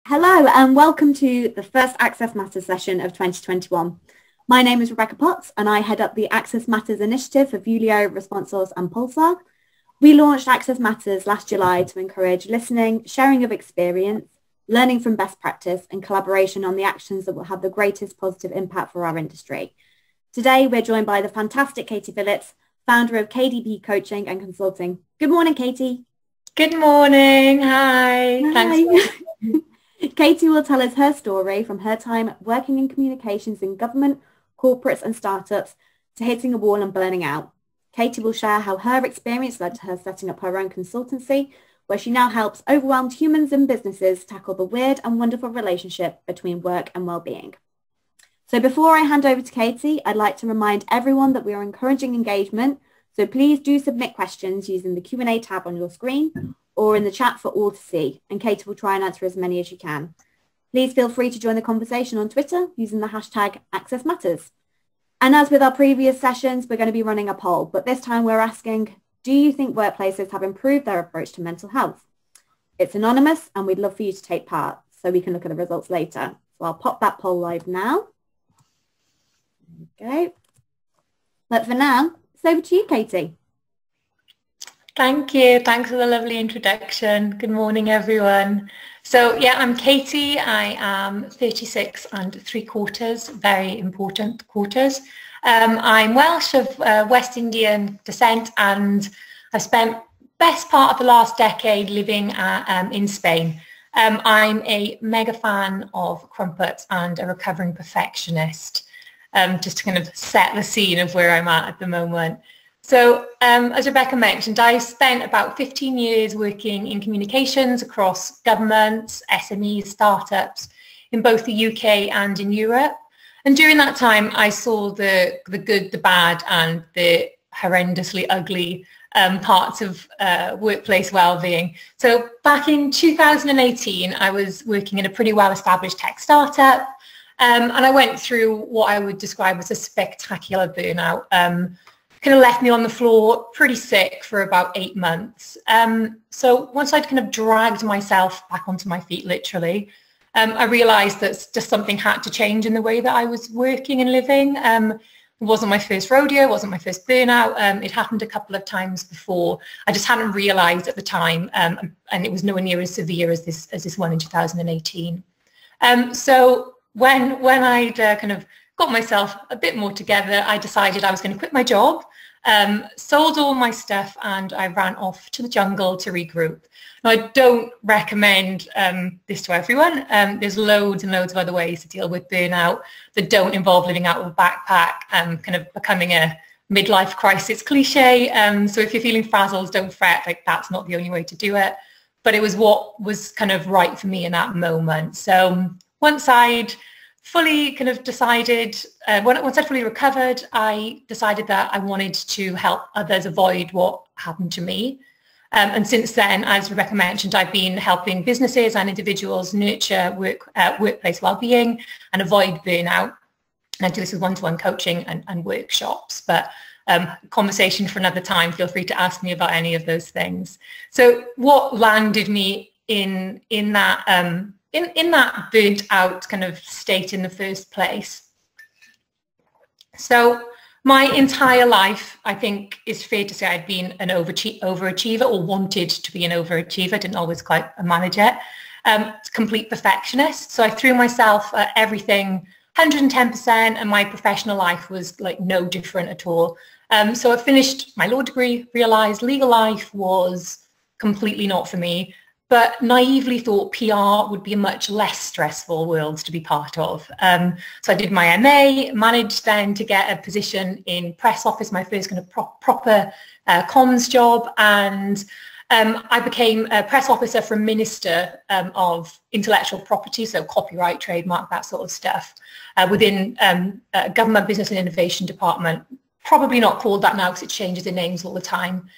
Hello and welcome to the first Access Matters session of 2021. My name is Rebecca Potts and I head up the Access Matters initiative for Vulio, Responsource and Pulsar. We launched Access Matters last July to encourage listening, sharing of experience, learning from best practice and collaboration on the actions that will have the greatest positive impact for our industry. Today we're joined by the fantastic Katie Phillips, founder of KDP Coaching and Consulting. Good morning, Katie. Good morning. Hi. Thanks. Katie will tell us her story from her time working in communications in government, corporates and startups to hitting a wall and burning out. Katie will share how her experience led to her setting up her own consultancy, where she now helps overwhelmed humans and businesses tackle the weird and wonderful relationship between work and well-being. So before I hand over to Katie, I'd like to remind everyone that we are encouraging engagement. So please do submit questions using the Q&A tab on your screen or in the chat for all to see, and Katie will try and answer as many as you can. Please feel free to join the conversation on Twitter using the hashtag #AccessMatters. And as with our previous sessions, we're going to be running a poll, but this time we're asking, do you think workplaces have improved their approach to mental health? It's anonymous and we'd love for you to take part so we can look at the results later. So I'll pop that poll live now. There we go. But for now, it's over to you, Katie. Thank you. Thanks for the lovely introduction. Good morning, everyone. So yeah, I'm Katie. I am 36 and 3/4, very important quarters. I'm Welsh of West Indian descent, and I've spent best part of the last decade living in Spain. I'm a mega fan of crumpets and a recovering perfectionist, just to kind of set the scene of where I'm at the moment. So as Rebecca mentioned, I spent about 15 years working in communications across governments, SMEs, startups in both the UK and in Europe. And during that time, I saw the good, the bad and the horrendously ugly parts of workplace well-being. So back in 2018, I was working in a pretty well-established tech startup, and I went through what I would describe as a spectacular burnout. Kind of left me on the floor pretty sick for about 8 months. So once I'd kind of dragged myself back onto my feet, literally, I realized that just something had to change in the way that I was working and living. It wasn't my first rodeo, it wasn't my first burnout. It happened a couple of times before. I just hadn't realized at the time, and it was nowhere near as severe as this one in 2018. So when I'd kind of got myself a bit more together, I decided I was going to quit my job, sold all my stuff, and I ran off to the jungle to regroup. Now, I don't recommend this to everyone. There's loads and loads of other ways to deal with burnout that don't involve living out of a backpack and kind of becoming a midlife crisis cliche. So if you're feeling frazzled, don't fret, like that's not the only way to do it. But it was what was kind of right for me in that moment. So once I'd fully kind of decided, once I'd fully recovered, I decided that I wanted to help others avoid what happened to me. And since then, as Rebecca mentioned, I've been helping businesses and individuals nurture workplace well-being and avoid burnout. And I do this with one-to-one coaching and workshops. But conversation for another time, feel free to ask me about any of those things. So what landed me in that burnt out kind of state in the first place? So my entire life, I think it's fair to say I'd been an overachiever or wanted to be an overachiever, didn't always quite manage it. Complete perfectionist. So I threw myself at everything 110%, and my professional life was like no different at all. So I finished my law degree, realized legal life was completely not for me, but naively thought PR would be a much less stressful world to be part of. So I did my MA, managed then to get a position in press office, my first kind of proper comms job, and I became a press officer for a Minister of Intellectual Property, so copyright, trademark, that sort of stuff, within a Government Business and Innovation Department. Probably not called that now because it changes the names all the time.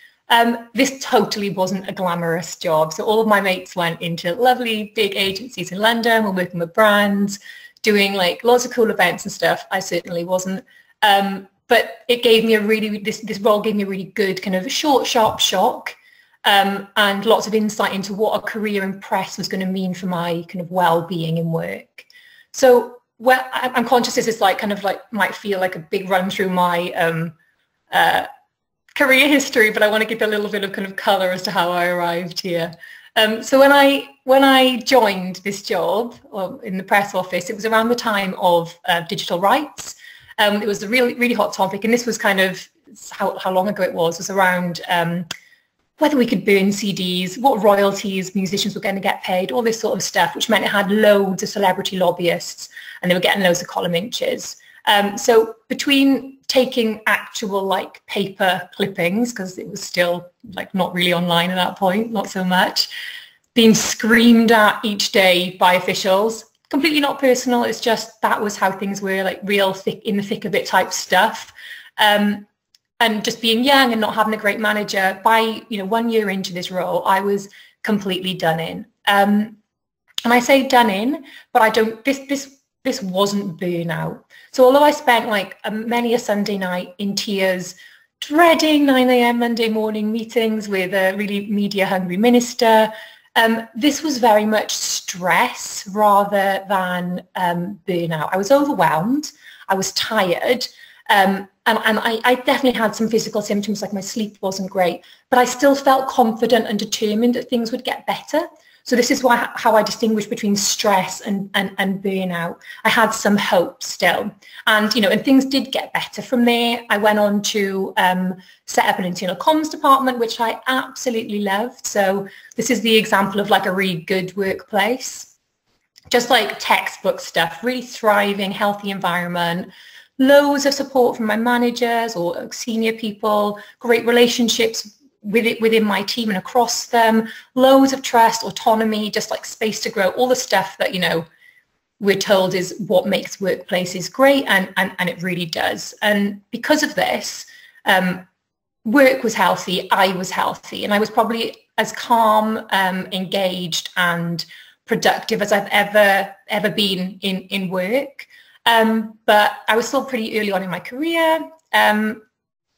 This totally wasn't a glamorous job. So all of my mates went into lovely big agencies in London, were working with brands, doing like lots of cool events and stuff. I certainly wasn't. But it gave me this role gave me a really good kind of short, sharp shock. and lots of insight into what a career in press was going to mean for my kind of well-being in work. So I'm conscious this is like kind of like might feel like a big run through my career history, but I want to give a little bit of kind of color as to how I arrived here. So when I joined this job in the press office, it was around the time of digital rights. It was a really hot topic, and this was kind of how long ago it was around whether we could burn CDs, what royalties musicians were going to get paid, all this sort of stuff, which meant it had loads of celebrity lobbyists, and they were getting loads of column inches. So between taking actual like paper clippings, because it was still like not really online at that point, not so much, being screamed at each day by officials, completely not personal, it's just that was how things were, like real thick in the thick of it type stuff. And just being young and not having a great manager, by 1 year into this role, I was completely done in. And I say done in, but I don't. This wasn't burnout. So although I spent like many a Sunday night in tears, dreading 9 a.m. Monday morning meetings with a really media hungry minister, this was very much stress rather than burnout. I was overwhelmed. I was tired. And I definitely had some physical symptoms, like my sleep wasn't great, but I still felt confident and determined that things would get better. So this is how I distinguish between stress and burnout. I had some hope still. And, and things did get better from there. I went on to set up an internal comms department, which I absolutely loved. So this is the example of like a really good workplace, just like textbook stuff, really thriving, healthy environment. Loads of support from my managers or senior people, great relationships within my team and across them, loads of trust, autonomy, just like space to grow, all the stuff that, we're told is what makes workplaces great, and it really does. And because of this, work was healthy, I was healthy, and I was probably as calm, engaged and productive as I've ever been in work. But I was still pretty early on in my career.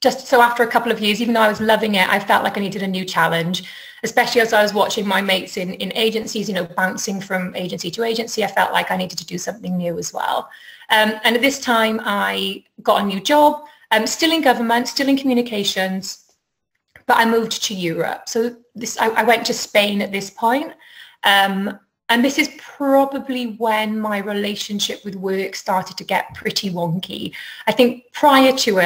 Just so after a couple of years, even though I was loving it, I felt like I needed a new challenge, especially as I was watching my mates in agencies, bouncing from agency to agency. I felt like I needed to do something new as well. And at this time, I got a new job, still in government, still in communications, but I moved to Europe. So I went to Spain at this point. And this is probably when my relationship with work started to get pretty wonky. I think prior to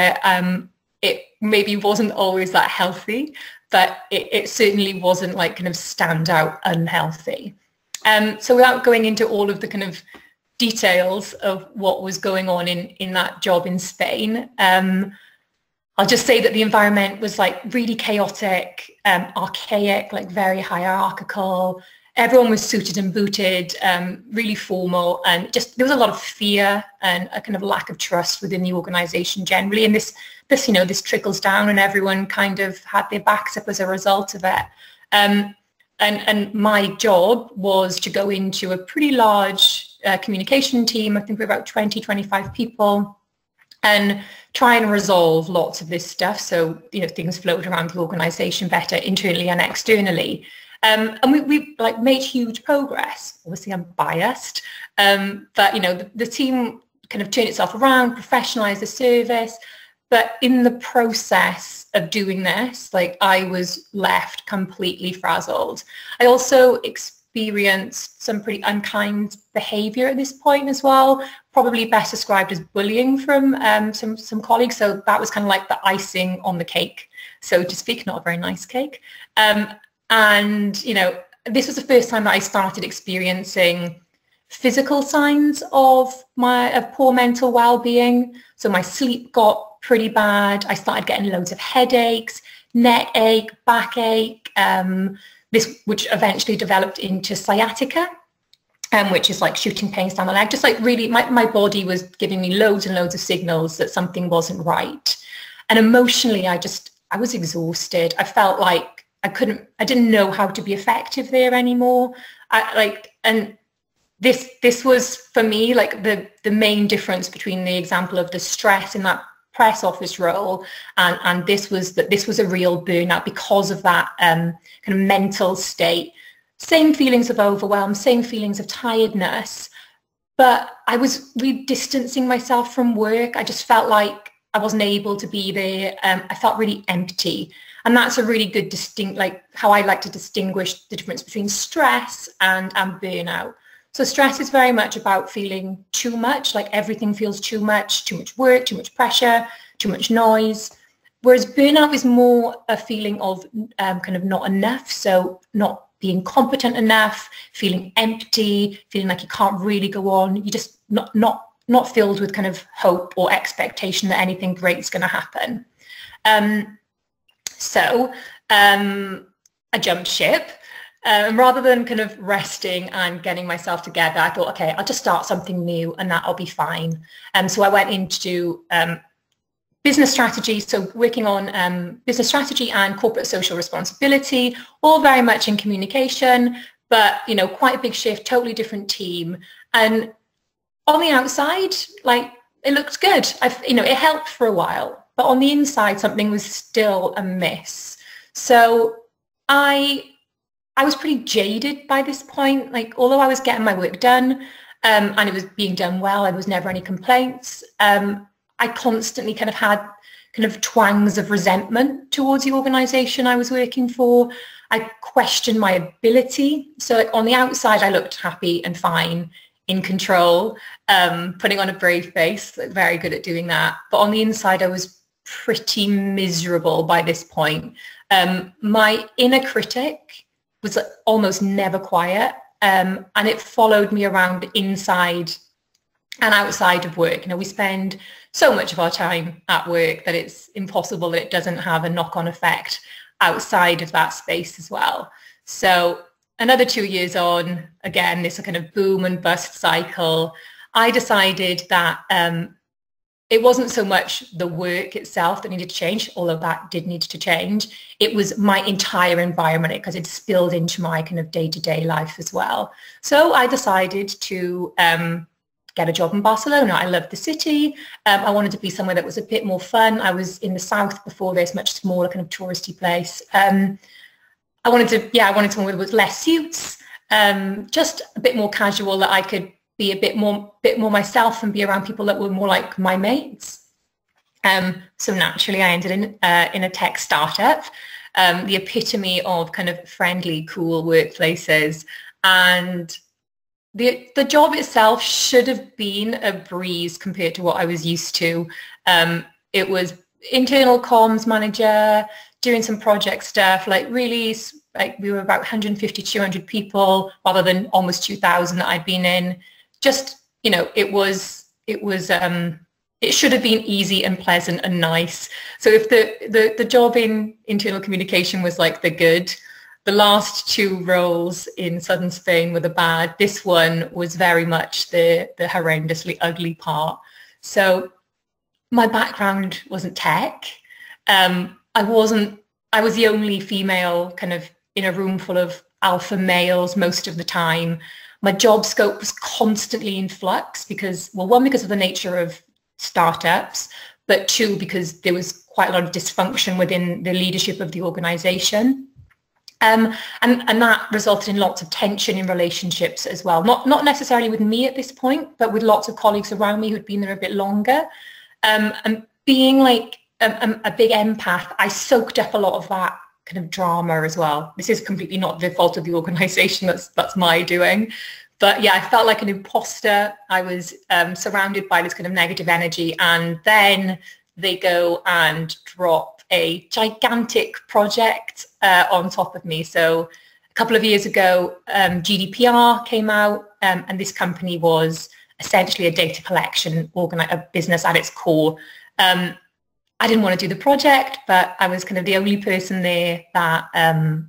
it maybe wasn't always that healthy, but it certainly wasn't like kind of standout unhealthy. So without going into all of the kind of details of what was going on in that job in Spain, I'll just say that the environment was like really chaotic, archaic, like very hierarchical. Everyone was suited and booted, really formal, and just there was a lot of fear and a kind of lack of trust within the organisation generally. And this trickles down, and everyone kind of had their backs up as a result of it. And my job was to go into a pretty large communication team. I think we're about 20, 25 people, and try and resolve lots of this stuff. So things flowed around the organisation better internally and externally. And we like made huge progress. Obviously, I'm biased, but the team kind of turned itself around, professionalized the service. But in the process of doing this, like I was left completely frazzled. I also experienced some pretty unkind behavior at this point as well, probably best described as bullying from some colleagues. So that was kind of like the icing on the cake, so to speak, not a very nice cake. And, this was the first time that I started experiencing physical signs of poor mental well-being. So my sleep got pretty bad. I started getting loads of headaches, neck ache, backache, which eventually developed into sciatica, which is like shooting pains down the leg. Just like really, my body was giving me loads and loads of signals that something wasn't right. And emotionally, I was exhausted. I felt like I didn't know how to be effective there anymore. And this was for me like the main difference between the example of the stress in that press office role, and this was a real burnout because of that kind of mental state. Same feelings of overwhelm, same feelings of tiredness, but I was really distancing myself from work. I just felt like I wasn't able to be there. I felt really empty. And that's a really good how I like to distinguish the difference between stress and burnout. So stress is very much about feeling too much, like everything feels too much work, too much pressure, too much noise. Whereas burnout is more a feeling of kind of not enough. So not being competent enough, feeling empty, feeling like you can't really go on. You just not filled with kind of hope or expectation that anything great is going to happen. So I jumped ship. Rather than kind of resting and getting myself together, I thought, okay, I'll just start something new and that'll be fine. So I went into business strategy, so working on business strategy and corporate social responsibility, all very much in communication, but, you know, quite a big shift, totally different team. And on the outside, like, it looked good. It helped for a while, but on the inside, something was still amiss. So I was pretty jaded by this point. Like, although I was getting my work done and it was being done well, there was never any complaints. I constantly kind of had kind of twangs of resentment towards the organisation I was working for. I questioned my ability. So like, on the outside, I looked happy and fine, in control, putting on a brave face, very good at doing that. But on the inside, I was pretty miserable by this point. My inner critic was almost never quiet, and it followed me around inside and outside of work. You know, we spend so much of our time at work that it's impossible that it doesn't have a knock-on effect outside of that space as well. So another 2 years on, again, this kind of boom and bust cycle, I decided that it wasn't so much the work itself that needed to change, although that did need to change. It was my entire environment, because it spilled into my kind of day-to-day life as well. So I decided to get a job in Barcelona. I loved the city. I wanted to be somewhere that was a bit more fun. I was in the south before this, much smaller kind of touristy place. I wanted somewhere with less suits, just a bit more casual, that I could be a bit more myself and be around people that were more like my mates. So naturally, I ended in a tech startup, the epitome of kind of friendly, cool workplaces. And the job itself should have been a breeze compared to what I was used to. It was internal comms manager, doing some project stuff, like really, like we were about 150, 200 people rather than almost 2,000 that I'd been in. Just, you know, it should have been easy and pleasant and nice. So if the job in internal communication was like the good, the last two roles in southern Spain were the bad. This one was very much the horrendously ugly part. So my background wasn't tech. I was the only female kind of in a room full of alpha males most of the time. My job scope was constantly in flux because, well, one, because of the nature of startups, but two, because there was quite a lot of dysfunction within the leadership of the organization. And that resulted in lots of tension in relationships as well. Not necessarily with me at this point, but with lots of colleagues around me who'd been there a bit longer. And being like a big empath, I soaked up a lot of that kind of drama as well. This is completely not the fault of the organization. That's my doing. But yeah, I felt like an imposter. I was surrounded by this kind of negative energy, and then they go and drop a gigantic project on top of me. So a couple of years ago, GDPR came out, and this company was essentially a data collection a business at its core. I didn't want to do the project, but I was kind of the only person there that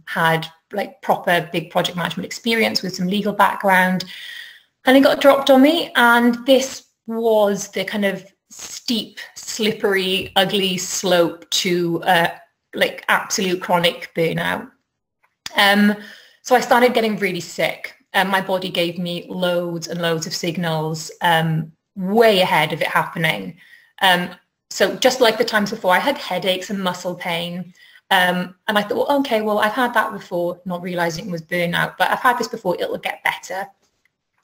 had like proper big project management experience with some legal background, and it got dropped on me. And this was the kind of steep, slippery, ugly slope to like absolute chronic burnout. So I started getting really sick. My body gave me loads and loads of signals way ahead of it happening. So just like the times before, I had headaches and muscle pain. And I thought, well, okay, well, I've had that before, not realizing it was burnout, but I've had this before, it'll get better.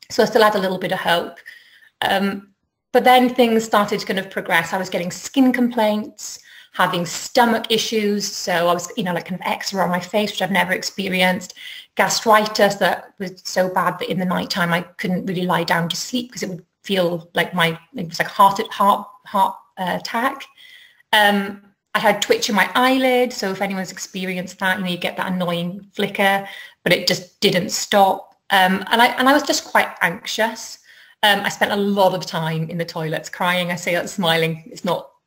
So I still had a little bit of hope. But then things started to kind of progress. I was getting skin complaints, having stomach issues. So I was, like kind of eczema on my face, which I've never experienced. Gastritis that was so bad that in the nighttime I couldn't really lie down to sleep because it would feel like it was like heart attack. I had twitch in my eyelid. So if anyone's experienced that, you get that annoying flicker, but it just didn't stop. And I was just quite anxious. I spent a lot of time in the toilets crying. I say that smiling.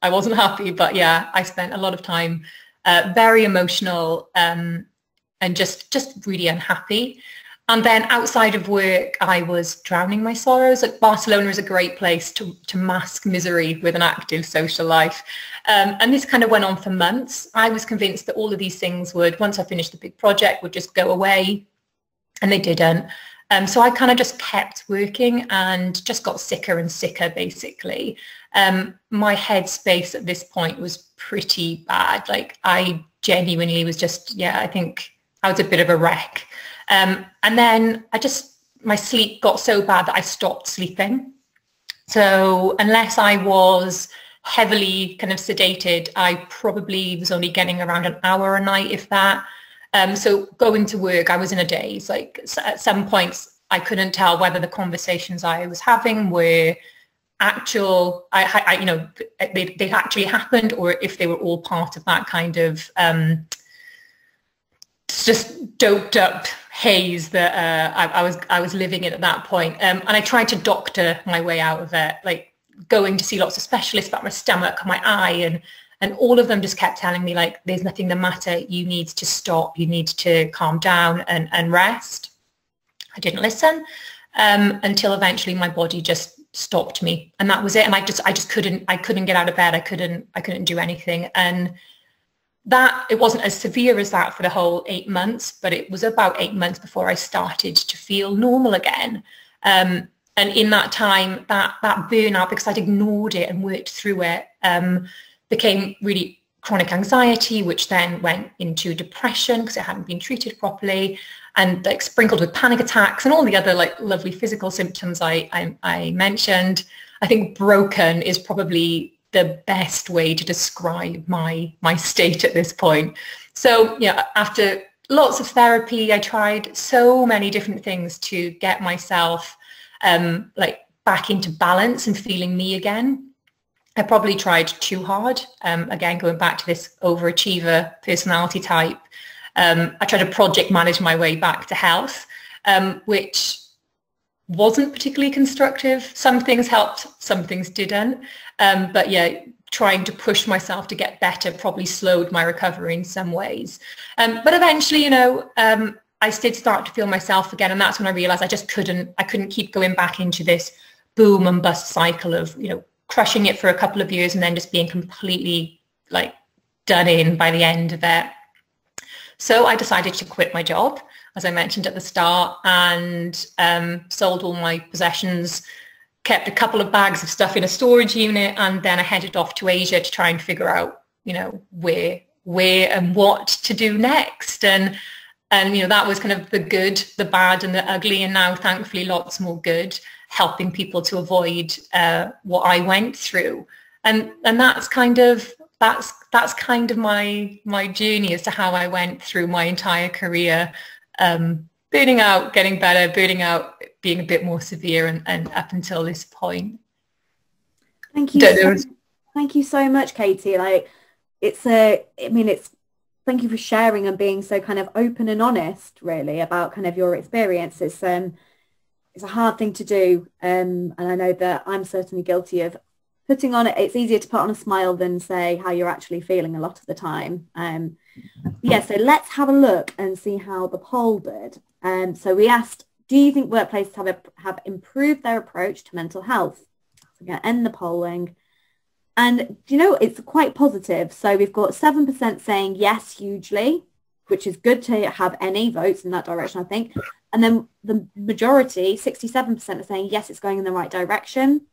I wasn't happy, but yeah, I spent a lot of time very emotional and just really unhappy. And then outside of work, I was drowning my sorrows. Like Barcelona is a great place to mask misery with an active social life. And this kind of went on for months. I was convinced that all of these things would, once I finished the big project, would just go away. And they didn't. So I kind of just kept working and just got sicker and sicker, basically. My headspace at this point was pretty bad. Like I genuinely was just, I think I was a bit of a wreck. And then my sleep got so bad that I stopped sleeping. So unless I was heavily kind of sedated, I probably was only getting around an hour a night, if that. So going to work, I was in a daze. Like at some points, I couldn't tell whether the conversations I was having were actual, they actually happened, or if they were all part of that kind of just doped up haze that I was living in at that point. And I tried to doctor my way out of it, like going to see lots of specialists about my stomach, my eye, and all of them just kept telling me, like, there's nothing the matter. You need to stop. You need to calm down and rest. I didn't listen until eventually my body just stopped me, and that was it. And I just couldn't get out of bed. I couldn't do anything. And that, it wasn't as severe as that for the whole 8 months, but it was about 8 months before I started to feel normal again. And in that time, that burnout, because I'd ignored it and worked through it, became really chronic anxiety, which then went into depression because it hadn't been treated properly, and like sprinkled with panic attacks and all the other like lovely physical symptoms I mentioned. I think broken is probably the best way to describe my state at this point. So after lots of therapy, I tried so many different things to get myself like back into balance and feeling me again. I probably tried too hard. Again, going back to this overachiever personality type. I tried to project manage my way back to health, which wasn't particularly constructive. Some things helped, some things didn't. But trying to push myself to get better probably slowed my recovery in some ways. But eventually, I did start to feel myself again. And that's when I realized I couldn't keep going back into this boom and bust cycle of, crushing it for a couple of years and then just being completely like done in by the end of it. So I decided to quit my job, as I mentioned at the start, and sold all my possessions, kept a couple of bags of stuff in a storage unit, and then I headed off to Asia to try and figure out, where and what to do next. And that was kind of the good, the bad, and the ugly. And now, thankfully, lots more good, helping people to avoid what I went through. And that's kind of my journey as to how I went through my entire career, burning out, getting better, burning out, being a bit more severe, and up until this point. Thank you so much, Katie. Like, thank you for sharing and being so kind of open and honest, really, about kind of your experiences. It's a hard thing to do, and I know that I'm certainly guilty of putting on it. It's easier to put on a smile than say how you're actually feeling a lot of the time. So let's have a look and see how the poll did. So we asked, do you think workplaces have improved their approach to mental health? So we're going to end the polling. And it's quite positive. So we've got 7% saying yes, hugely, which is good to have any votes in that direction, I think. And then the majority, 67%, are saying yes, it's going in the right direction.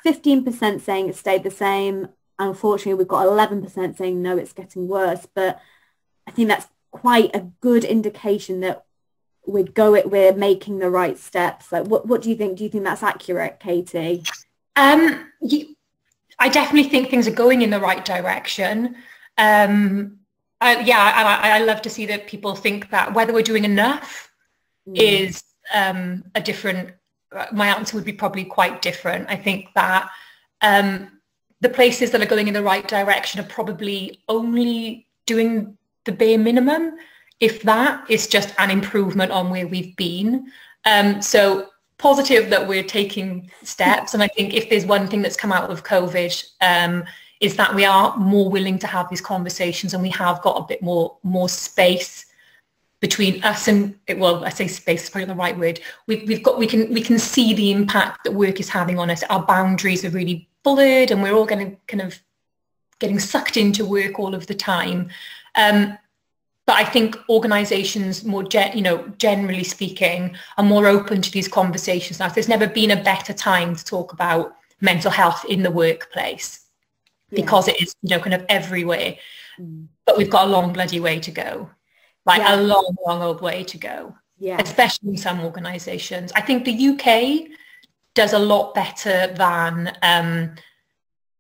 15% saying it stayed the same. unfortunately we've got 11% saying no, it's getting worse. But I think that's quite a good indication that we're making the right steps. Like, what do you think? Do you think that's accurate, Katie? I definitely think things are going in the right direction. I love to see that people think that whether we're doing enough is a different, my answer would be probably quite different. I think that the places that are going in the right direction are probably only doing the bare minimum. If that is just an improvement on where we've been. So positive that we're taking steps. And I think if there's one thing that's come out of COVID, is that we are more willing to have these conversations, and we have got a bit more space between us and, well, I say space is probably the right word. We can see the impact that work is having on us. Our boundaries are really blurred, and we're all going to kind of getting sucked into work all of the time. But I think organisations, generally speaking, are more open to these conversations now. There's never been a better time to talk about mental health in the workplace, because it is, kind of everywhere. But we've got a long bloody way to go, a long old way to go. Yeah. Especially in some organisations. I think the UK does a lot better than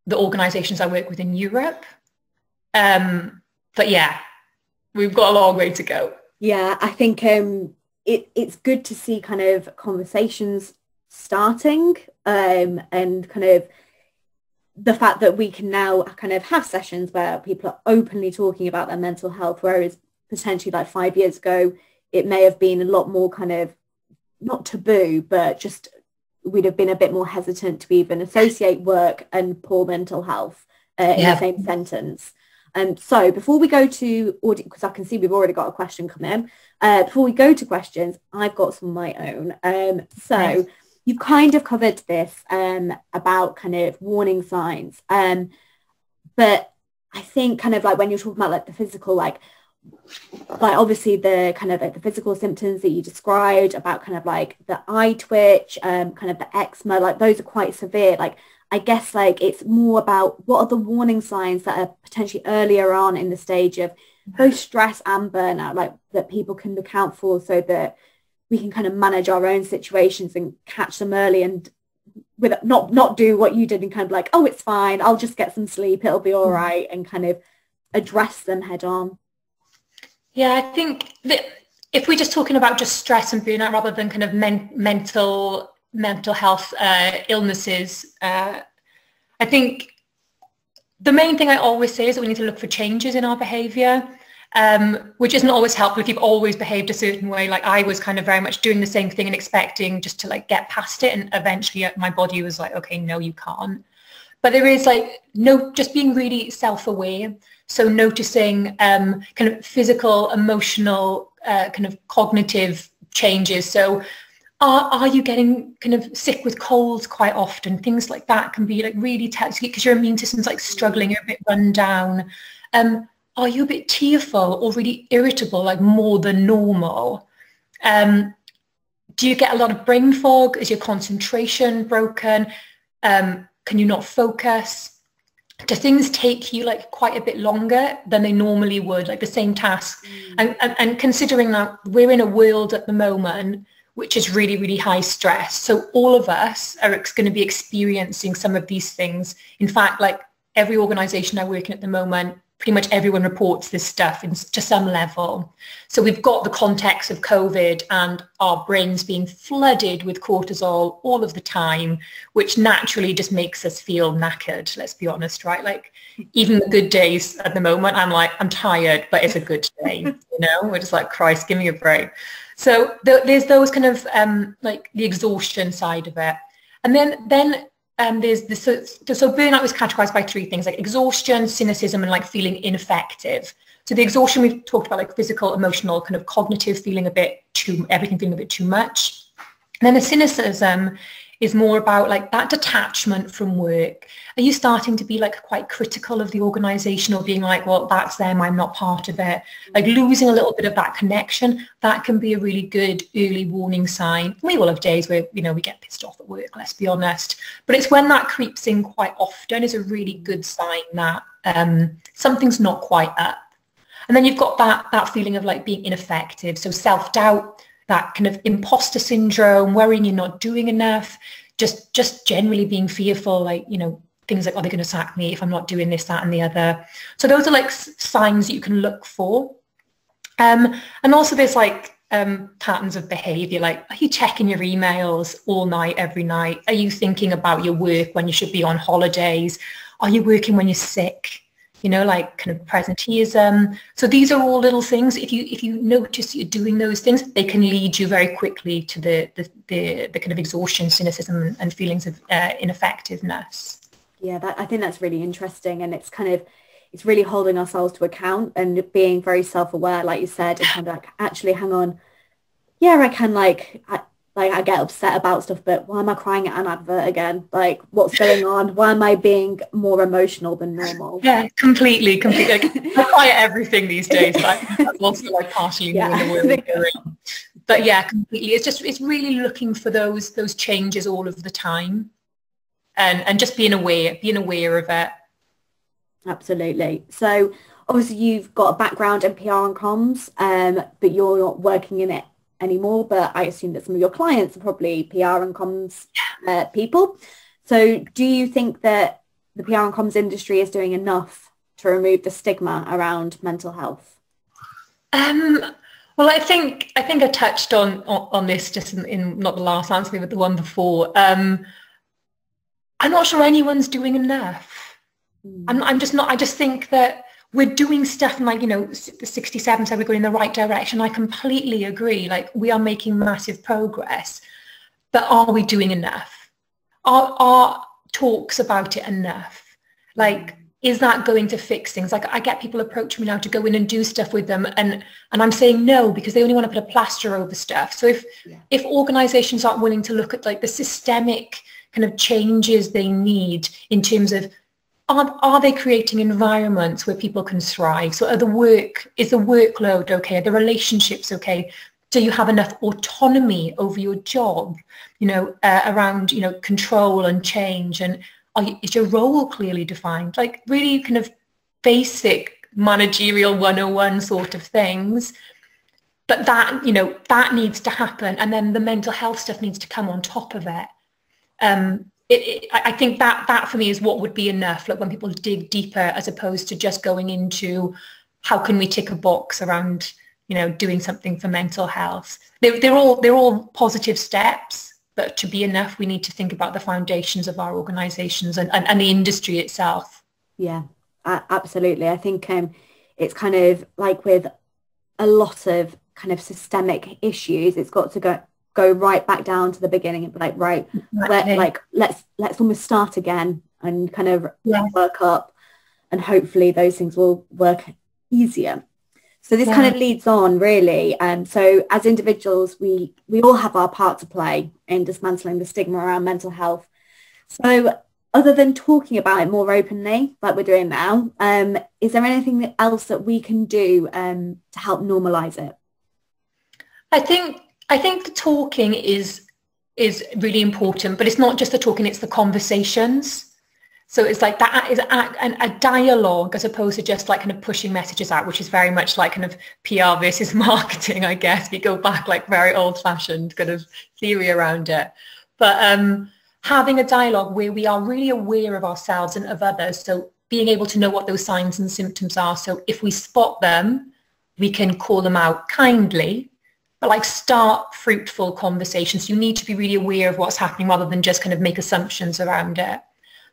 the organisations I work with in Europe. But yeah. We've got a long way to go. Yeah, I think it's good to see kind of conversations starting, and kind of the fact that we can now kind of have sessions where people are openly talking about their mental health, whereas potentially like 5 years ago, it may have been a lot more kind of not taboo, but just we'd have been a bit more hesitant to even associate work and poor mental health in the same sentence. So before we go to audio, because I can see we've already got a question come in, before we go to questions, I've got some of my own. So you kind of covered this about kind of warning signs. But I think kind of like when you're talking about like the physical, like obviously the kind of like the physical symptoms that you described about kind of like the eye twitch, kind of the eczema, like those are quite severe. Like, I guess like it's more about what are the warning signs that are potentially earlier on in the stage of both stress and burnout, like that people can look out for, so that we can kind of manage our own situations and catch them early, and with not do what you did and kind of like, oh, it's fine, I'll just get some sleep, it'll be all right, and kind of address them head on. Yeah, I think that if we're just talking about just stress and burnout rather than kind of mental health illnesses, I think the main thing I always say is that we need to look for changes in our behaviour, which isn't always helpful if you've always behaved a certain way. Like I was kind of very much doing the same thing and expecting just to like get past it, and eventually my body was like, okay, no, you can't. But there is like just being really self-aware. So noticing kind of physical, emotional, kind of cognitive changes. So are you getting kind of sick with colds quite often? Things like that can be like really taxing because your immune system's like struggling, you're a bit run down. Are you a bit tearful or really irritable, like more than normal? Do you get a lot of brain fog? Is your concentration broken? Can you not focus? Do things take you like quite a bit longer than they normally would, like the same task? And considering that we're in a world at the moment which is really, really high stress. So all of us are going to be experiencing some of these things. In fact, like every organization I work in at the moment, pretty much everyone reports this stuff to some level. So we've got the context of COVID and our brains being flooded with cortisol all of the time, which naturally just makes us feel knackered, let's be honest, right? Like even the good days at the moment, I'm like, I'm tired, but it's a good day, We're just like, Christ, give me a break. So there's those kind of like the exhaustion side of it. And then there's this, so burnout was categorized by three things, like exhaustion, cynicism, and like feeling ineffective. So the exhaustion we've talked about, like physical, emotional, kind of cognitive, everything feeling a bit too much. And then the cynicism is more about like that detachment from work. Are you starting to be like quite critical of the organization, or being like, well, that's them, I'm not part of it? Like losing a little bit of that connection, that can be a really good early warning sign. We all have days where, you know, we get pissed off at work, let's be honest. But it's when that creeps in quite often is a really good sign that something's not quite up. And then you've got that feeling of like being ineffective. So self-doubt, that kind of imposter syndrome, worrying you're not doing enough, just generally being fearful, like, you know, things like, are they going to sack me if I'm not doing this, that, and the other? So those are like signs that you can look for. And also there's like patterns of behavior, like, are you checking your emails all night, every night? Are you thinking about your work when you should be on holidays? Are you working when you're sick? You know, like kind of presenteeism. So these are all little things. If you notice you're doing those things, they can lead you very quickly to the kind of exhaustion, cynicism, and feelings of ineffectiveness. Yeah, I think that's really interesting, and it's really holding ourselves to account and being very self-aware, like you said, and kind of like, actually, hang on, yeah, I can I get upset about stuff, but why am I crying at an advert again? Like, what's going on? Why am I being more emotional than normal? Yeah, completely. Like, I cry at everything these days. Like, that's also like partially me in the world. But yeah, completely. It's really looking for those changes all of the time, and just being aware of it. Absolutely. So obviously you've got a background in PR and comms, but you're not working in it anymore, but I assume that some of your clients are probably PR and comms people. So do you think that the PR and comms industry is doing enough to remove the stigma around mental health? Well, I think I touched on this just in not the last answer, but the one before. I'm not sure anyone's doing enough. I'm just not. I just think that we're doing stuff, and like, you know, the 67 said we're going in the right direction. I completely agree. Like, we are making massive progress, but are we doing enough? Are talks about it enough? Like, is that going to fix things? Like, I get people approach me now to go in and do stuff with them, and I'm saying no, because they only want to put a plaster over stuff. So if organizations aren't willing to look at like the systemic kind of changes they need in terms of, are they creating environments where people can thrive? So is the workload okay? Are the relationships okay? Do you have enough autonomy over your job, you know, around, you know, control and change? And is your role clearly defined? Like, really kind of basic managerial 101 sort of things. But that, you know, that needs to happen. And then the mental health stuff needs to come on top of it. I think that for me is what would be enough, like when people dig deeper, as opposed to just going into how can we tick a box around, you know, doing something for mental health. They're all positive steps, but to be enough, we need to think about the foundations of our organizations and the industry itself. Yeah, absolutely. I think it's kind of like with a lot of kind of systemic issues, it's got to go right back down to the beginning and be like, right, let's almost start again and kind of work up, and hopefully those things will work easier. So this kind of leads on really. So as individuals, we all have our part to play in dismantling the stigma around mental health. So other than talking about it more openly, like we're doing now, is there anything else that we can do to help normalize it? I think the talking is really important, but it's not just the talking, it's the conversations. So it's like that is a dialogue, as opposed to just like kind of pushing messages out, which is very much like kind of PR versus marketing, I guess. We go back like very old fashioned kind of theory around it. But having a dialogue where we are really aware of ourselves and of others. So being able to know what those signs and symptoms are. So if we spot them, we can call them out kindly, but like start fruitful conversations. You need to be really aware of what's happening rather than just kind of make assumptions around it.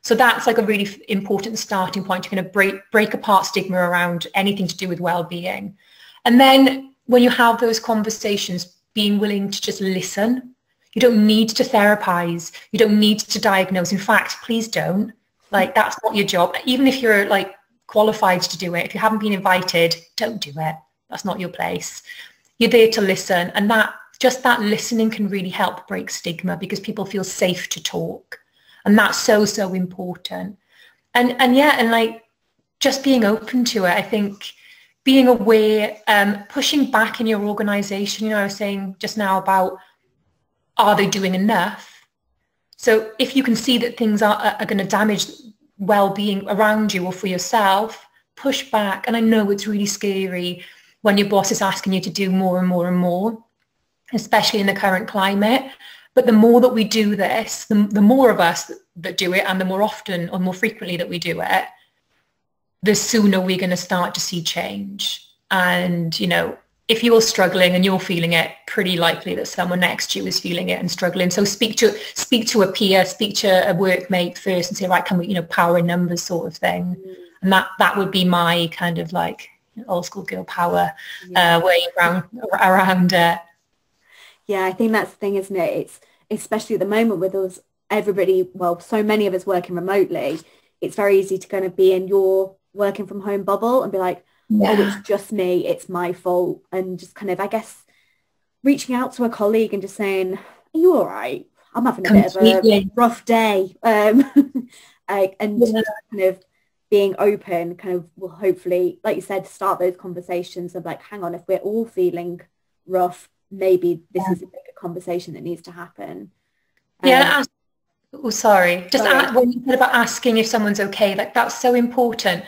So that's like a really important starting point to kind of break apart stigma around anything to do with well-being. And then when you have those conversations, being willing to just listen. You don't need to therapize. You don't need to diagnose. In fact, please don't. Like, that's not your job. Even if you're like qualified to do it, if you haven't been invited, don't do it. That's not your place. You're there to listen. And that just that listening can really help break stigma, because people feel safe to talk. And that's so, so important. And yeah, and like just being open to it, I think being aware, pushing back in your organization, you know, I was saying just now about, are they doing enough? So if you can see that things are going to damage well-being around you or for yourself, push back. And I know it's really scary when your boss is asking you to do more and more and more, especially in the current climate. But the more that we do this, the more of us that do it, and the more often or more frequently that we do it, the sooner we're going to start to see change. And, you know, if you're struggling and you're feeling it, pretty likely that someone next to you is feeling it and struggling. So speak to a peer, speak to a workmate first and say, right, can we, you know, power in numbers sort of thing. And that would be my kind of like old school girl power way around it. Yeah, I think that's the thing, isn't it? It's especially at the moment with us, everybody, well, so many of us working remotely, it's very easy to kind of be in your working from home bubble and be like, oh, it's just me, it's my fault. And just kind of, I guess, reaching out to a colleague and just saying, are you all right? I'm having a bit of a rough day. And kind of being open kind of will hopefully, like you said, start those conversations of like, hang on, if we're all feeling rough, maybe this is a bigger conversation that needs to happen. Sorry. When you said about asking if someone's okay, like that's so important.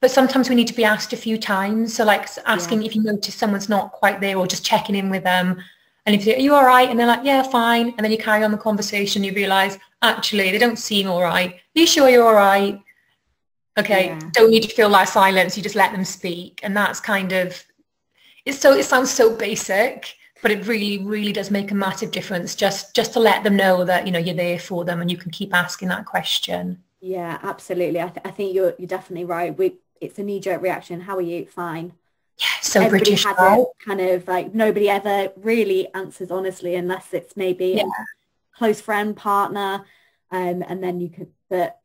But sometimes we need to be asked a few times. So like asking if you notice someone's not quite there, or just checking in with them. And if you say, are you all right? And they're like, yeah, fine. And then you carry on the conversation. You realise, actually, they don't seem all right. Are you sure you're all right? Okay, don't need to feel like silence. You just let them speak. And that's kind of, it sounds so basic, but it really, really does make a massive difference just to let them know that, you know, you're there for them and you can keep asking that question. Yeah, absolutely. I think you're definitely right. It's a knee-jerk reaction. How are you? Fine. Yeah, so everybody British has it kind of like, nobody ever really answers honestly unless it's maybe a close friend, partner, and then you could, but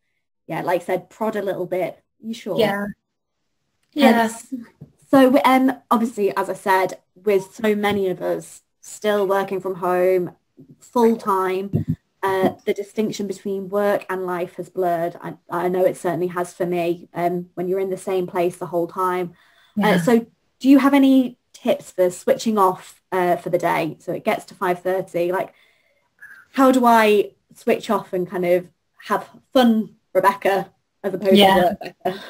yeah, like I said, prod a little bit. You sure? Yeah. Yes. So obviously, as I said, with so many of us still working from home full time, the distinction between work and life has blurred. I know it certainly has for me when you're in the same place the whole time. So do you have any tips for switching off for the day? So it gets to 5:30. Like, how do I switch off and kind of have fun, Rebecca, as opposed to work, Rebecca?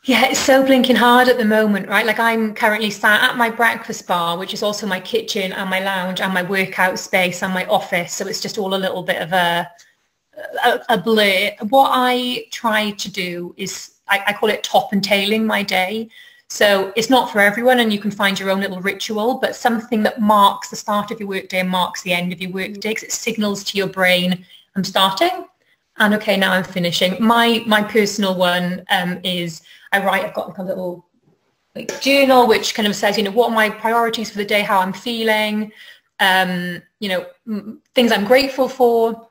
Yeah, it's so blinking hard at the moment, right? Like I'm currently sat at my breakfast bar, which is also my kitchen and my lounge and my workout space and my office. So it's just all a little bit of a blur. What I try to do is, I call it top and tailing my day. So it's not for everyone and you can find your own little ritual, but something that marks the start of your workday and marks the end of your workday, because it signals to your brain, I'm starting. And okay, now I'm finishing. My personal one is I've got like a little like journal which kind of says, you know, what are my priorities for the day, how I'm feeling, you know, things I'm grateful for.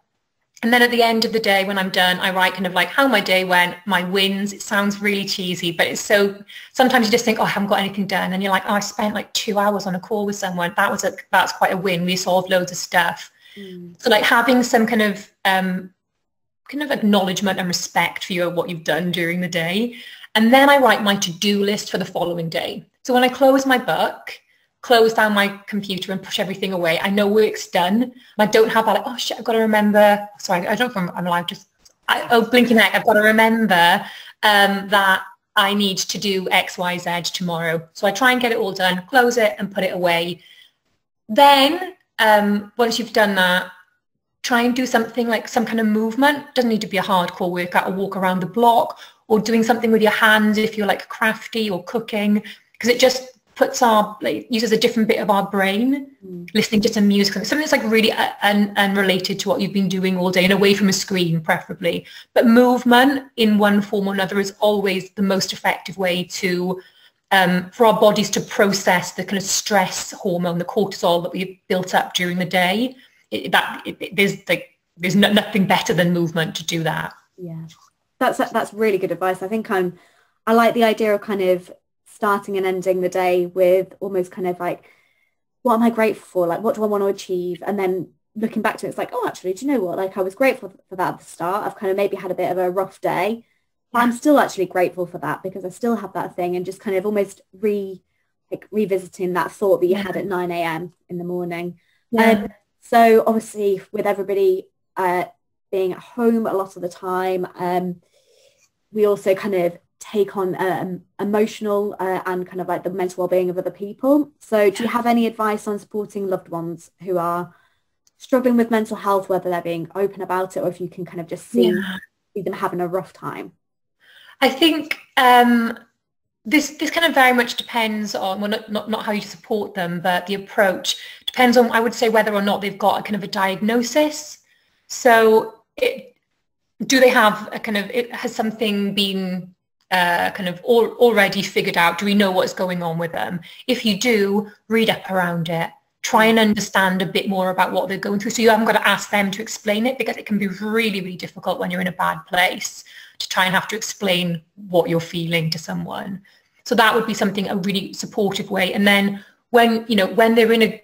And then at the end of the day, when I'm done, I write kind of like how my day went, my wins. It sounds really cheesy, but it's so, sometimes you just think, oh, I haven't got anything done. And you're like, oh, I spent like 2 hours on a call with someone. That's quite a win. We solved loads of stuff. So like having some kind of acknowledgement and respect for what you've done during the day. And then I write my to-do list for the following day. So when I close my book, close down my computer and push everything away, I know work's done. And I don't have that, like, oh shit, I've got to remember. Sorry, I don't remember. I'm like, blinking heck, I've got to remember that I need to do X, Y, Z tomorrow. So I try and get it all done, close it and put it away. Then once you've done that, try and do something like some kind of movement. Doesn't need to be a hardcore workout, or walk around the block, or doing something with your hands if you're like crafty or cooking, because it just uses a different bit of our brain, listening to some music, something that's like really unrelated to what you've been doing all day and away from a screen preferably. But movement in one form or another is always the most effective way to for our bodies to process the kind of stress hormone, the cortisol that we've built up during the day. There's nothing better than movement to do that. Yeah, that's really good advice. I think I like the idea of kind of starting and ending the day with almost kind of like what am I grateful for? Like, what do I want to achieve? And then looking back to it, it's like, oh, actually, do you know what? Like, I was grateful for that at the start. I've kind of maybe had a bit of a rough day. But I'm Yeah. still actually grateful for that because I still have that thing, and just kind of almost revisiting that thought that you Yeah. had at 9 a.m. in the morning. Yeah. So obviously with everybody being at home a lot of the time, we also kind of take on emotional and kind of like the mental well-being of other people. So do you have any advice on supporting loved ones who are struggling with mental health, whether they're being open about it or if you can kind of just see Yeah. them having a rough time? I think this kind of very much depends on, well, not how you support them, but the approach depends on, I would say, whether or not they've got a kind of a diagnosis. So do they have a kind of, has something been kind of already figured out? Do we know what's going on with them? If you do, read up around it. Try and understand a bit more about what they're going through. So you haven't got to ask them to explain it, because it can be really, really difficult when you're in a bad place to try and have to explain what you're feeling to someone. So that would be something, a really supportive way. And then when they're in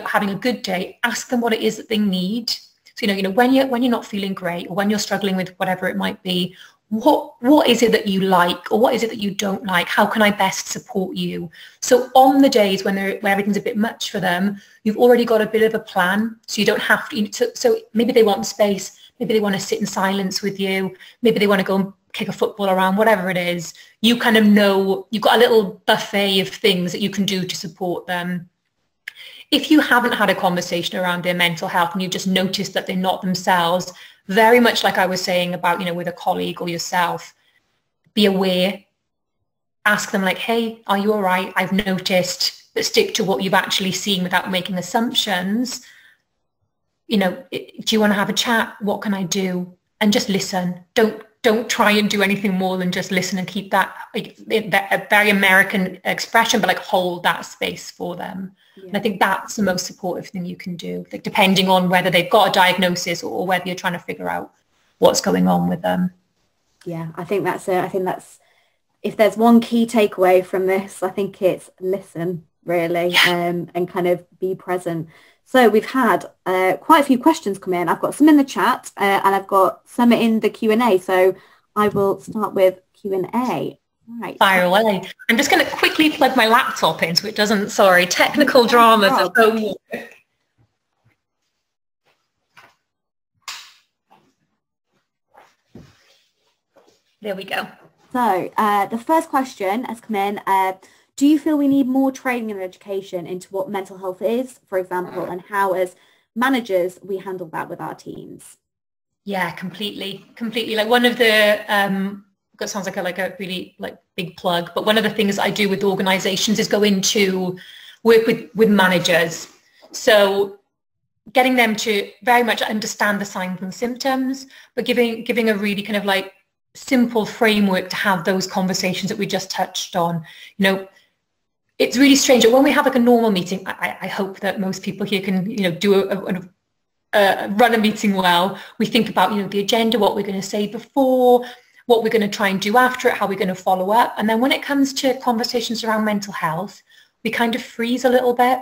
having a good day, ask them what it is that they need. So, when you're not feeling great, or when you're struggling with whatever it might be, what is it that you like, or what is it that you don't like? How can I best support you? So on the days where everything's a bit much for them, you've already got a bit of a plan. So you don't have to, so maybe they want space, maybe they want to sit in silence with you, maybe they want to go and kick a football around, whatever it is. You kind of know, you've got a little buffet of things that you can do to support them. If you haven't had a conversation around their mental health and you've just noticed that they're not themselves, very much like I was saying about, with a colleague or yourself, be aware, ask them like, hey, are you all right? I've noticed, but stick to what you've actually seen without making assumptions. Do you want to have a chat? What can I do? And just listen. Don't try and do anything more than just listen, and keep that, a very American expression, but like hold that space for them. Yeah. And I think that's the most supportive thing you can do, like, depending on whether they've got a diagnosis or whether you're trying to figure out what's going on with them. Yeah, I think that's it. I think that's, if there's one key takeaway from this, I think it's listen, really, and kind of be present. So we've had quite a few questions come in. I've got some in the chat and I've got some in the Q&A. So I will start with Q&A. Right. Fire away. I'm just going to quickly plug my laptop in so it doesn't, sorry, technical dramas of home work. There we go. So the first question has come in. Do you feel we need more training and education into what mental health is, for example, and how as managers we handle that with our teams? Yeah, completely. Like one of the, that sounds like a really big plug, but one of the things I do with organizations is go into work with managers. So getting them to very much understand the signs and symptoms, but giving a really kind of simple framework to have those conversations that we just touched on. It's really strange that when we have a normal meeting, I hope that most people here can, do run a meeting well. We think about, the agenda, what we're going to say before, what we're going to try and do after it, how we're going to follow up. And then when it comes to conversations around mental health, we kind of freeze a little bit.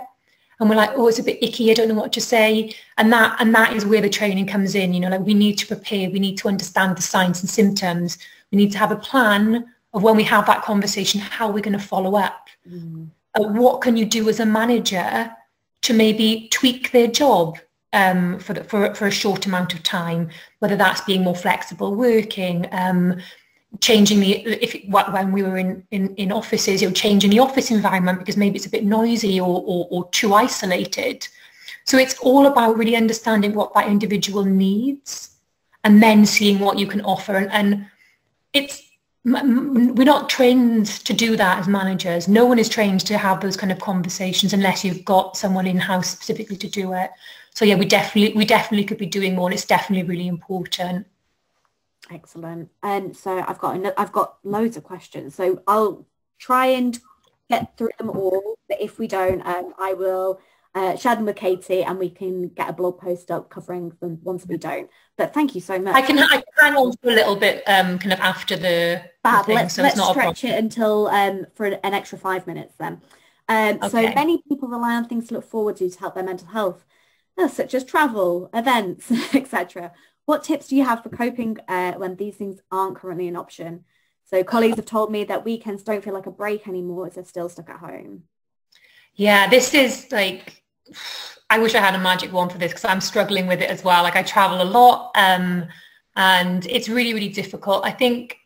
And we're like, oh, it's a bit icky, I don't know what to say. And that is where the training comes in. We need to prepare, we need to understand the signs and symptoms. We need to have a plan of when we have that conversation, how we're going to follow up. What can you do as a manager to maybe tweak their job for a short amount of time, whether that's being more flexible working, changing when we were in offices, changing the office environment because maybe it's a bit noisy or too isolated. So it's all about really understanding what that individual needs and then seeing what you can offer. And we're not trained to do that as managers. No one is trained to have those kind of conversations unless you've got someone in-house specifically to do it. So yeah, we definitely could be doing more, and it's definitely really important. Excellent. And so I've got loads of questions, so I'll try and get through them all, but if we don't, I will share them with Katie and we can get a blog post up covering them once we don't. But thank you so much. I can hang on for a little bit kind of after the thing, let's so it's not stretch it until for an extra 5 minutes then. So Okay. many people rely on things to look forward to help their mental health, such as travel, events, etc. What tips do you have for coping when these things aren't currently an option? So colleagues have told me that weekends don't feel like a break anymore as they're still stuck at home. Yeah, this is like, I wish I had a magic wand for this because I'm struggling with it as well. Like I travel a lot, and it's really, really difficult. I think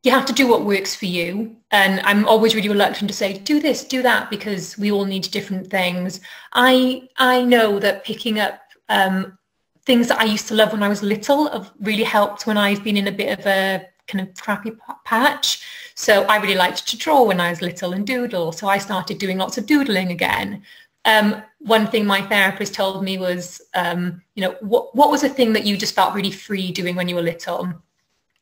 you have to do what works for you. And I'm always really reluctant to say, do this, do that, because we all need different things. I know that picking up things that I used to love when I was little have really helped when I've been in a bit of a kind of crappy patch. So I really liked to draw when I was little and doodle. So I started doing lots of doodling again. One thing my therapist told me was, what was a thing that you just felt really free doing when you were little?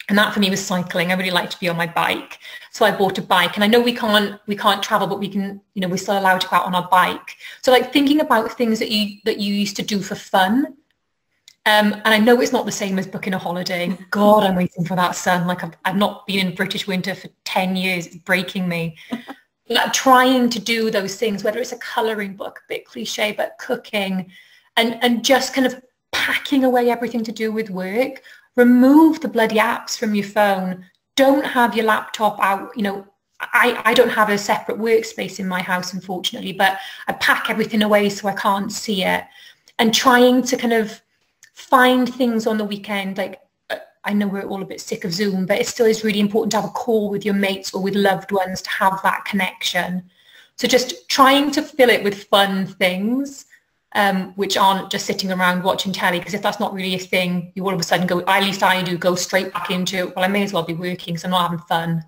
And that for me was cycling. I really like to be on my bike. So I bought a bike, and I know we can't travel, but we can, we're still allowed to go out on our bike. So like thinking about things that you used to do for fun. And I know it's not the same as booking a holiday. God, I'm waiting for that sun. Like I've not been in British winter for 10 years. It's breaking me. Like trying to do those things, whether it's a colouring book, a bit cliche, but cooking, and just kind of packing away everything to do with work. Remove the bloody apps from your phone. Don't have your laptop out. I don't have a separate workspace in my house, unfortunately, but I pack everything away so I can't see it. And trying to kind of find things on the weekend, like I know we're all a bit sick of Zoom, but it still is really important to have a call with your mates or with loved ones to have that connection. So just trying to fill it with fun things, which aren't just sitting around watching telly, because if that's not really a thing, you all of a sudden go, at least I do, go straight back into, well, I may as well be working, so I'm not having fun.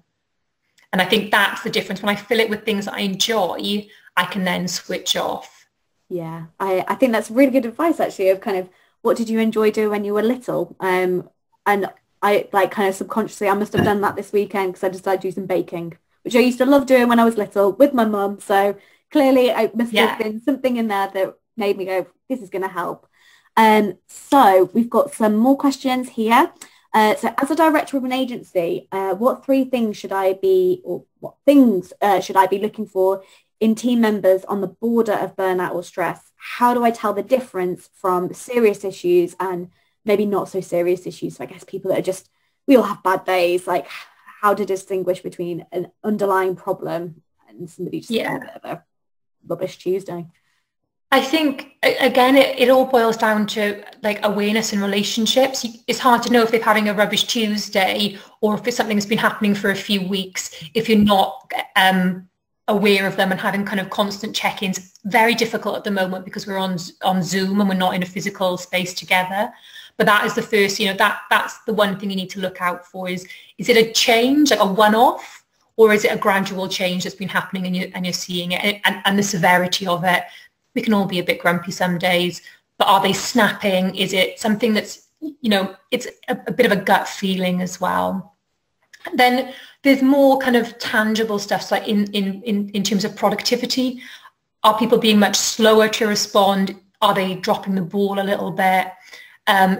And I think that's the difference. When I fill it with things that I enjoy, I can then switch off. Yeah, I think that's really good advice, actually, of kind of what did you enjoy doing when you were little? And I like kind of subconsciously, I must have done that this weekend because I decided to do some baking, which I used to love doing when I was little with my mum. So clearly it must have been something in there that made me go, this is going to help. So we've got some more questions here. So as a director of an agency, what things should I be looking for in team members on the border of burnout or stress? How do I tell the difference from serious issues and maybe not so serious issues? So I guess people that are just, we all have bad days, like how to distinguish between an underlying problem and somebody just having a bit of a rubbish Tuesday. I think, again, it all boils down to like awareness and relationships. It's hard to know if they're having a rubbish Tuesday or if it's something that's been happening for a few weeks, if you're not aware of them and having kind of constant check-ins. Very difficult at the moment because we're on Zoom and we're not in a physical space together. But that is the first, that's the one thing you need to look out for is it a change, like a one-off, or is it a gradual change that's been happening and you're seeing it and the severity of it? We can all be a bit grumpy some days, but are they snapping? Is it something that's, it's a bit of a gut feeling as well. Then there's more kind of tangible stuff, so like in terms of productivity. Are people being much slower to respond? Are they dropping the ball a little bit?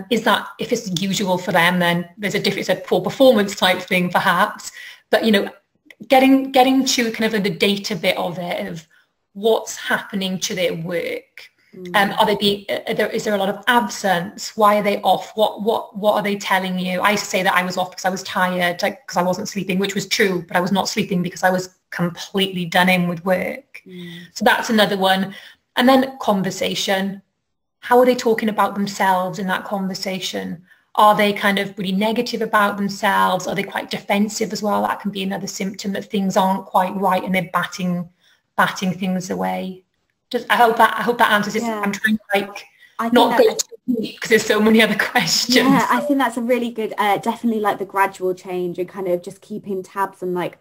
Is that, if it's usual for them, then there's it's a poor performance type thing perhaps. But, getting to kind of the data bit of it, of what's happening to their work. Are they being, is there a lot of absence? Why are they off? What are they telling you? I used to say that I was off because I was tired, like because I wasn't sleeping, which was true, but I was not sleeping because I was completely done in with work. So that's another one. And then conversation. How are they talking about themselves in that conversation? Are they kind of really negative about themselves? Are they quite defensive as well? That can be another symptom that things aren't quite right and they're batting things away. I hope that answers it. Yeah. I'm trying to not go too deep because there's so many other questions. Yeah, I think that's a really good, definitely like the gradual change and kind of just keeping tabs on like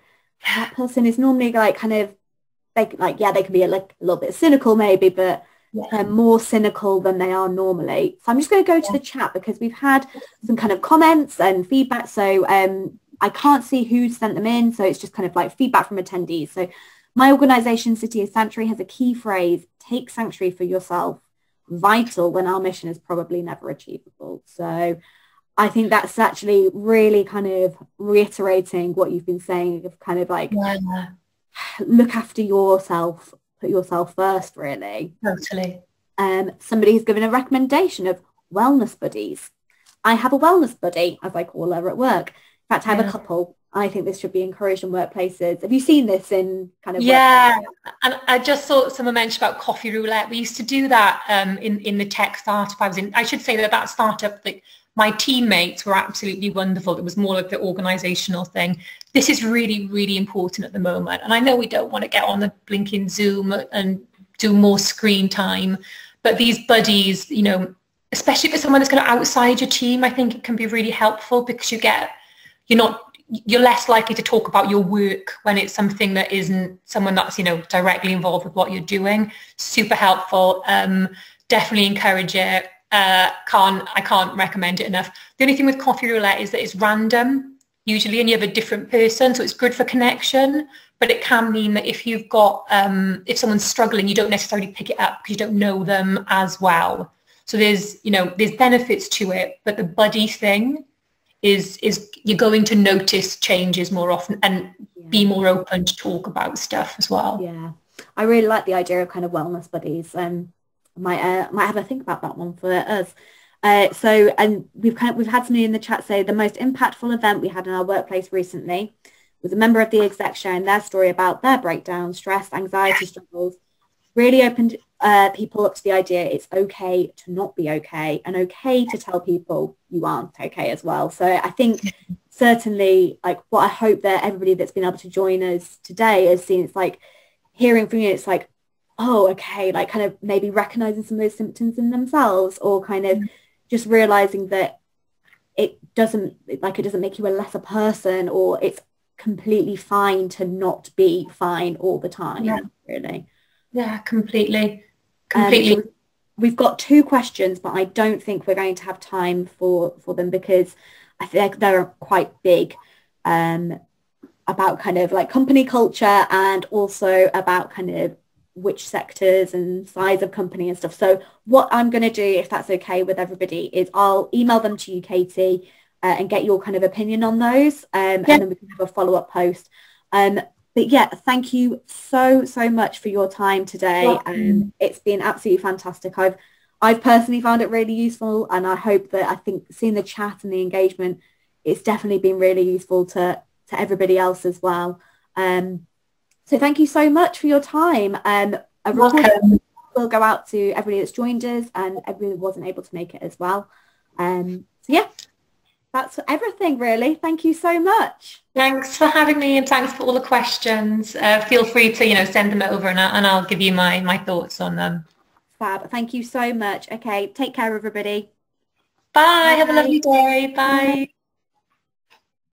that person is normally like kind of they can be like a little bit cynical maybe, but more cynical than they are normally. So I'm just going to go to the chat because we've had some kind of comments and feedback. So I can't see who sent them in. So it's just kind of like feedback from attendees. So my organisation, City of Sanctuary, has a key phrase, take sanctuary for yourself, vital when our mission is probably never achievable. So I think that's actually really kind of reiterating what you've been saying of kind of like look after yourself, put yourself first, really. Totally. Somebody's given a recommendation of wellness buddies. I have a wellness buddy, as I call her at work. In fact, I have a couple. I think this should be encouraged in workplaces. Have you seen this in kind of and I just saw someone mention about coffee roulette. We used to do that in the tech startup I was in. I should say that startup, like, my teammates were absolutely wonderful. It was more like the organizational thing. This is really, really important at the moment. And I know we don't want to get on the blinking Zoom and do more screen time, but these buddies, you know, especially for someone that's kind of outside your team, I think it can be really helpful, because you're less likely to talk about your work when it's something that isn't someone that's, you know, directly involved with what you're doing. Super helpful. Definitely encourage it. I can't recommend it enough. The only thing with coffee roulette is that it's random usually, and you have a different person, so it's good for connection, but it can mean that if you've got if someone's struggling, you don't necessarily pick it up because you don't know them as well. So there's benefits to it, but the buddy thing is you're going to notice changes more often and be more open to talk about stuff as well. Yeah, I really like the idea of kind of wellness buddies. Might have a think about that one for us. And we've had somebody in the chat say the most impactful event we had in our workplace recently was a member of the exec sharing their story about their breakdown, stress, anxiety struggles. Really opened people up to the idea it's okay to not be okay, and okay to tell people you aren't okay as well. So I think certainly, like, what I hope that everybody that's been able to join us today has seen, it's like hearing from you, it's like, oh, okay, like kind of maybe recognizing some of those symptoms in themselves, or kind of just realizing that it doesn't make you a lesser person, or it's completely fine to not be fine all the time, really. Yeah, completely. We've got 2 questions, but I don't think we're going to have time for them, because I think they're quite big, about kind of like company culture, and also about kind of which sectors and size of company and stuff. So what I'm going to do, if that's okay with everybody, is I'll email them to you, Katie, and get your kind of opinion on those, and then we can have a follow-up post. But yeah, thank you so much for your time today. It's been absolutely fantastic. I've personally found it really useful, and I hope that, I think seeing the chat and the engagement, it's definitely been really useful to everybody else as well. So thank you so much for your time. A recording will go out to everybody that's joined us and everybody that wasn't able to make it as well. So yeah, that's everything really. Thank you so much. Thanks for having me, and thanks for all the questions. Feel free to send them over, and I'll give you my thoughts on them. Fab. Thank you so much. Okay, take care everybody. Bye. Have a lovely day. Bye.